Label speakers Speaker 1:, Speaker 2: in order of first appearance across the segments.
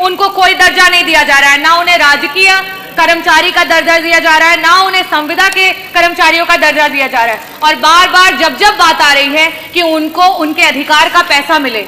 Speaker 1: उनको कोई दर्जा नहीं दिया जा रहा है, ना उन्हें राजकीय कर्मचारी का दर्जा दिया जा रहा है, ना उन्हें संविदा के कर्मचारियों का दर्जा दिया जा रहा है। और बार बार जब जब बात आ रही है कि उनको उनके अधिकार का पैसा मिले,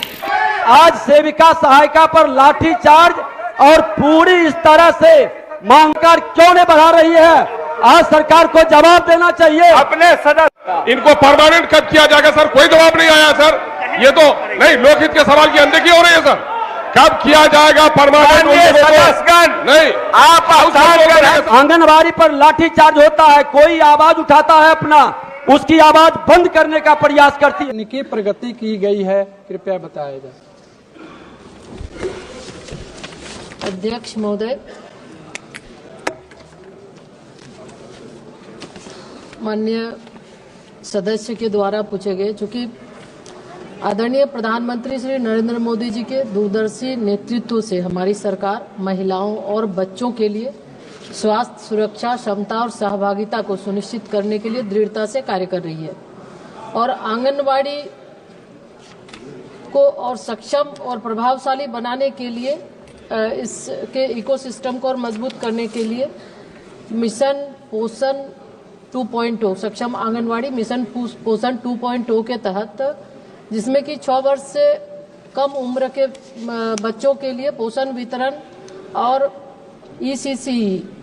Speaker 2: आज सेविका सहायिका पर लाठी चार्ज और पूरी इस तरह से मांग कर क्यों नहीं बढ़ा रही है? आज सरकार को जवाब देना चाहिए।
Speaker 3: अपने सदस्य इनको परमानेंट कब किया जाएगा सर? कोई जवाब नहीं आया सर। ये तो नहीं, लोकहित के सवाल की अनदेखी हो रही है सर। कब किया जाएगा परमानेंट? नहीं, आप
Speaker 2: आंगनबाड़ी पर लाठी चार्ज होता है, कोई आवाज उठाता है अपना, उसकी आवाज बंद करने का प्रयास करती है।
Speaker 4: इनकी प्रगति की गई है, कृपया बताया जाए।
Speaker 5: अध्यक्ष महोदय, माननीय सदस्य के द्वारा पूछे गए, चूंकि आदरणीय प्रधानमंत्री श्री नरेंद्र मोदी जी के दूरदर्शी नेतृत्व से हमारी सरकार महिलाओं और बच्चों के लिए स्वास्थ्य, सुरक्षा, क्षमता और सहभागिता को सुनिश्चित करने के लिए दृढ़ता से कार्य कर रही है और आंगनबाड़ी को और सक्षम और प्रभावशाली बनाने के लिए इसके इकोसिस्टम को और मजबूत करने के लिए मिशन पोषण 2.0 सक्षम आंगनवाड़ी मिशन पोषण 2.0 के तहत, जिसमें कि 6 वर्ष से कम उम्र के बच्चों के लिए पोषण वितरण और ECC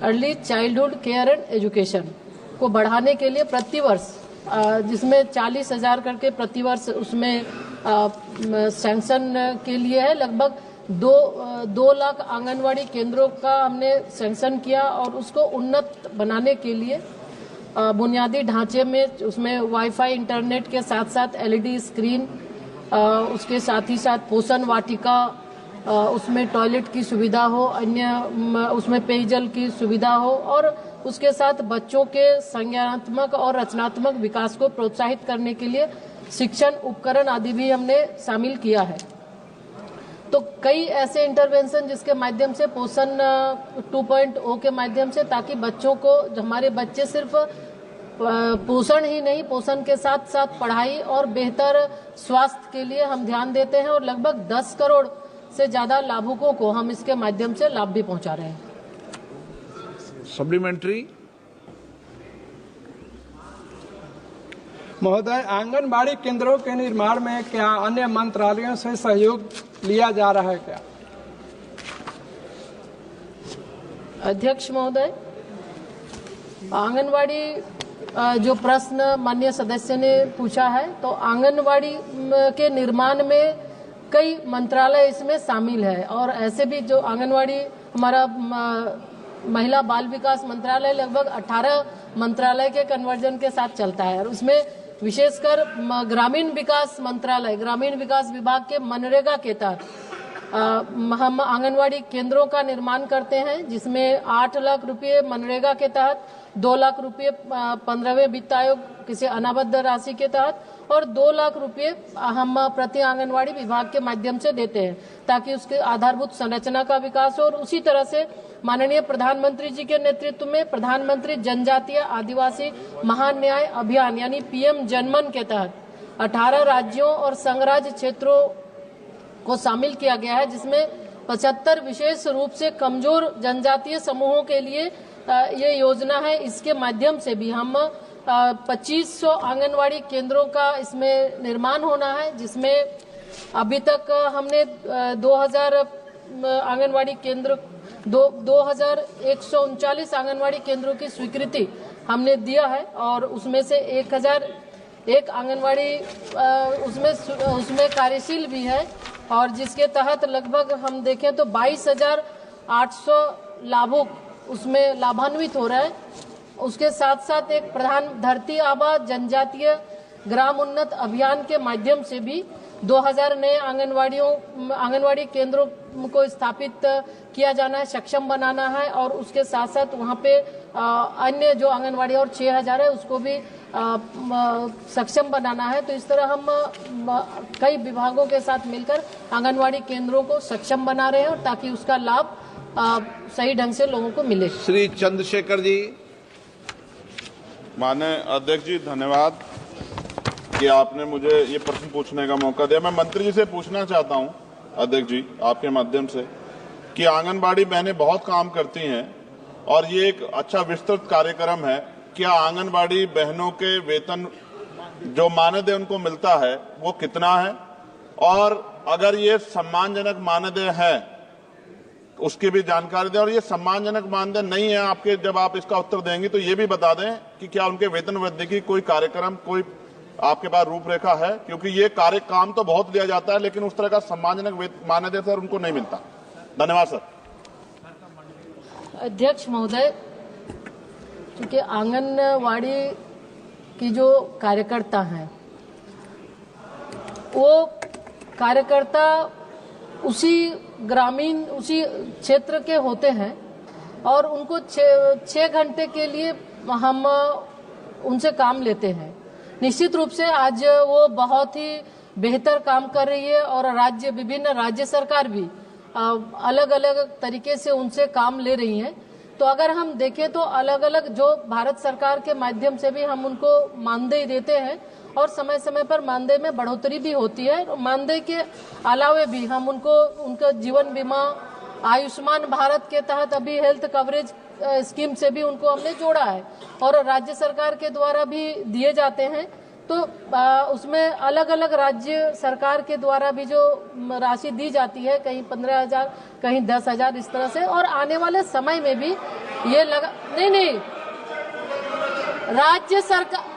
Speaker 5: early childhood care and education को बढ़ाने के लिए प्रतिवर्ष, जिसमें 40,000 करके प्रतिवर्ष उसमें सैंक्शन के लिए है, लगभग 2 लाख आंगनवाड़ी केंद्रों का हमने सैंक्शन किया और उसको उन्नत बनाने के लिए बुनियादी ढांचे में उसमें वाईफाई इंटरनेट के साथ साथ LED स्क्रीन, उसके साथ ही साथ पोषण वाटिका, उसमें टॉयलेट की सुविधा हो, अन्य उसमें पेयजल की सुविधा हो और उसके साथ बच्चों के संज्ञानात्मक और रचनात्मक विकास को प्रोत्साहित करने के लिए शिक्षण उपकरण आदि भी हमने शामिल किया है। तो कई ऐसे इंटरवेंशन जिसके माध्यम से पोषण 2.0 के माध्यम से, ताकि बच्चों को, हमारे बच्चे सिर्फ पोषण ही नहीं, पोषण के साथ साथ पढ़ाई और बेहतर स्वास्थ्य के लिए हम ध्यान देते हैं और लगभग 10 करोड़ से ज्यादा लाभुकों को हम इसके माध्यम से लाभ भी पहुंचा रहे हैं।
Speaker 6: सप्लीमेंट्री
Speaker 4: महोदय, आंगनबाड़ी केंद्रों के निर्माण में क्या अन्य मंत्रालयों से सहयोग लिया जा रहा है क्या?
Speaker 5: अध्यक्ष महोदय, आंगनबाड़ी जो प्रश्न माननीय सदस्य ने पूछा है, तो आंगनबाड़ी के निर्माण में कई मंत्रालय इसमें शामिल है और ऐसे भी जो आंगनबाड़ी हमारा महिला बाल विकास मंत्रालय लगभग 18 मंत्रालय के कन्वर्जन के साथ चलता है और उसमें विशेषकर ग्रामीण विकास मंत्रालय, ग्रामीण विकास विभाग के मनरेगा के तहत हम आंगनवाड़ी केंद्रों का निर्माण करते हैं, जिसमें 8 लाख रुपए मनरेगा के तहत, 2 लाख रुपए 15वें वित्त आयोग किसी अनाबद्ध राशि के तहत और 2 लाख रुपए हम प्रति आंगनवाड़ी विभाग के माध्यम से देते हैं, ताकि उसके आधारभूत संरचना का विकास हो। और उसी तरह से माननीय प्रधानमंत्री जी के नेतृत्व में प्रधानमंत्री जनजातीय आदिवासी महान्याय अभियान यानी PM जनमन के तहत 18 राज्यों और संघराज्य क्षेत्रों को शामिल किया गया है, जिसमें 75 विशेष रूप से कमजोर जनजातीय समूहों के लिए ये योजना है। इसके माध्यम से भी हम 2500 आंगनवाड़ी केंद्रों का इसमें निर्माण होना है, जिसमें अभी तक हमने 2000 आंगनवाड़ी केंद्र 2139 आंगनवाड़ी केंद्रों की स्वीकृति हमने दिया है और उसमें से 1001 आंगनवाड़ी उसमें कार्यशील भी है और जिसके तहत लगभग हम देखें तो 22,800 लाभुक उसमें लाभान्वित हो रहे हैं। उसके साथ साथ एक प्रधान धरती आबा जनजातीय ग्राम उन्नत अभियान के माध्यम से भी 2000 नए आंगनवाड़ी केंद्रों को स्थापित किया जाना है, सक्षम बनाना है और उसके साथ साथ वहाँ पे अन्य जो आंगनवाड़ी और 6000 है उसको भी सक्षम बनाना है। तो इस तरह हम कई विभागों के साथ मिलकर आंगनवाड़ी केंद्रों को सक्षम बना रहे हैं और ताकि उसका लाभ सही ढंग से लोगों को मिले।
Speaker 6: श्री चंद्रशेखर जी।
Speaker 3: माननीय अध्यक्ष जी, धन्यवाद कि आपने मुझे ये प्रश्न पूछने का मौका दिया। मैं मंत्री जी से पूछना चाहता हूं, अध्यक्ष जी आपके माध्यम से,
Speaker 6: कि आंगनबाड़ी बहनें बहुत काम करती हैं और ये एक अच्छा विस्तृत कार्यक्रम है। क्या आंगनबाड़ी बहनों के वेतन जो मानदेय उनको मिलता है वो कितना है, और अगर ये सम्मानजनक मानदेय है उसकी भी जानकारी दें, और ये सम्मानजनक मानदेय नहीं है आपके, जब आप इसका उत्तर देंगे तो ये भी बता दें कि क्या उनके वेतन वृद्धि की कोई कार्यक्रम, कोई आपके पास रूपरेखा है, क्योंकि ये काम तो बहुत दिया जाता है लेकिन उस तरह का सम्मानजनक मानदेय सर उनको नहीं मिलता। धन्यवाद सर।
Speaker 5: अध्यक्ष महोदय, क्योंकि आंगनवाड़ी की जो कार्यकर्ता हैं वो कार्यकर्ता उसी क्षेत्र के होते हैं और उनको 6 घंटे के लिए हम उनसे काम लेते हैं। निश्चित रूप से आज वो बहुत ही बेहतर काम कर रही है और विभिन्न राज्य सरकार भी अलग अलग तरीके से उनसे काम ले रही हैं। तो अगर हम देखें तो अलग अलग जो भारत सरकार के माध्यम से भी हम उनको मानदेय देते हैं और समय समय पर मानदेय में बढ़ोतरी भी होती है। मानदेय के अलावे भी हम उनको उनका जीवन बीमा, आयुष्मान भारत के तहत अभी हेल्थ कवरेज स्कीम से भी उनको हमने जोड़ा है और राज्य सरकार के द्वारा भी दिए जाते हैं। तो उसमें अलग अलग राज्य सरकार के द्वारा भी जो राशि दी जाती है, कहीं 15,000 कहीं 10,000 इस तरह से, और आने वाले समय में भी ये लगा नहीं राज्य सरकार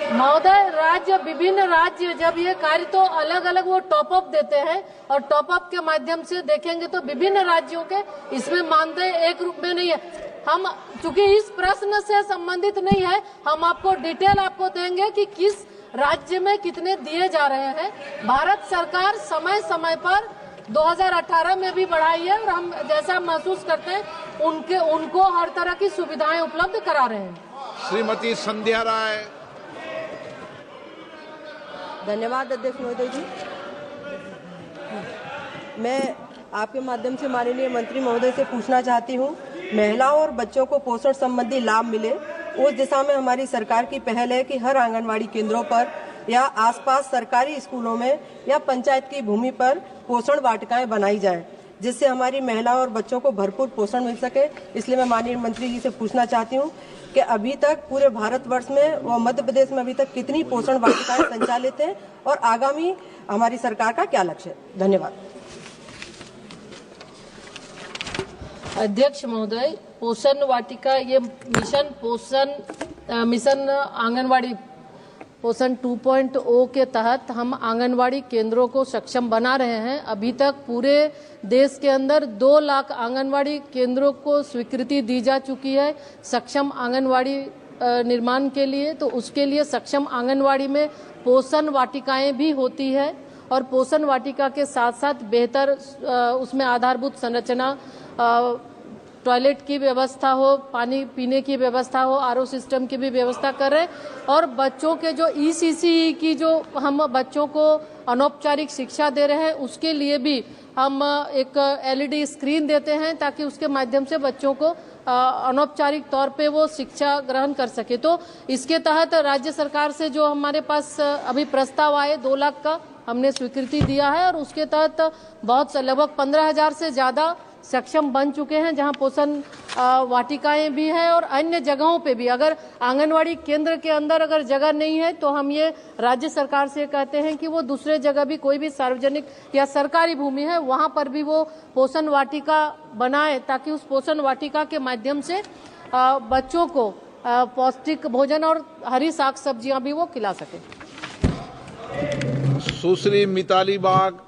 Speaker 5: महोदय, विभिन्न राज्य जब ये कार्य तो अलग अलग वो टॉप अप देते हैं और टॉप अप के माध्यम से देखेंगे तो विभिन्न राज्यों के इसमें मानदेय एक रूप में नहीं है। हम चूंकि इस प्रश्न से संबंधित नहीं है, हम आपको डिटेल आपको देंगे कि किस राज्य में कितने दिए जा रहे हैं। भारत सरकार समय समय पर 2018 में भी बढ़ाई है और हम जैसा महसूस करते हैं उनको हर तरह की सुविधाएं उपलब्ध करा रहे हैं।
Speaker 7: श्रीमती संध्या राय।
Speaker 8: धन्यवाद अध्यक्ष महोदय जी। मैं आपके माध्यम से माननीय मंत्री महोदय से पूछना चाहती हूँ, महिलाओं और बच्चों को पोषण संबंधी लाभ मिले उस दिशा में हमारी सरकार की पहल है कि हर आंगनवाड़ी केंद्रों पर या आसपास सरकारी स्कूलों में या पंचायत की भूमि पर पोषण वाटिकाएं बनाई जाएं, जिससे हमारी महिलाओं और बच्चों को भरपूर पोषण मिल सके। इसलिए मैं माननीय मंत्री जी से पूछना चाहती हूँ कि अभी तक पूरे भारतवर्ष में व मध्य प्रदेश में अभी तक कितनी पोषण वाटिकाएं संचालित हैं और आगामी हमारी सरकार का क्या लक्ष्य है। धन्यवाद।
Speaker 5: अध्यक्ष महोदय, पोषण वाटिका ये मिशन आंगनवाड़ी पोषण 2.0 के तहत हम आंगनवाड़ी केंद्रों को सक्षम बना रहे हैं। अभी तक पूरे देश के अंदर 2 लाख आंगनवाड़ी केंद्रों को स्वीकृति दी जा चुकी है सक्षम आंगनवाड़ी निर्माण के लिए। तो उसके लिए सक्षम आंगनवाड़ी में पोषण वाटिकाएं भी होती है और पोषण वाटिका के साथ साथ बेहतर उसमें आधारभूत संरचना, टॉयलेट की व्यवस्था हो, पानी पीने की व्यवस्था हो, आरओ सिस्टम की भी व्यवस्था कर रहे हैं। और बच्चों के जो ईसीसी की जो हम बच्चों को अनौपचारिक शिक्षा दे रहे हैं उसके लिए भी हम एक एलईडी स्क्रीन देते हैं ताकि उसके माध्यम से बच्चों को अनौपचारिक तौर पे वो शिक्षा ग्रहण कर सके। तो इसके तहत राज्य सरकार से जो हमारे पास अभी प्रस्ताव आए 2 लाख का हमने स्वीकृति दिया है और उसके तहत बहुत लगभग 15,000 से ज्यादा सक्षम बन चुके हैं, जहां पोषण वाटिकाएं भी है और अन्य जगहों पे भी। अगर आंगनवाड़ी केंद्र के अंदर अगर जगह नहीं है तो हम ये राज्य सरकार से कहते हैं कि वो दूसरे जगह भी कोई भी सार्वजनिक या सरकारी भूमि है वहां पर भी वो पोषण वाटिका बनाए ताकि उस पोषण वाटिका के माध्यम से बच्चों को पौष्टिक भोजन और हरी साग सब्जियां भी वो खिला सके।
Speaker 7: सुश्री मिताली बाग।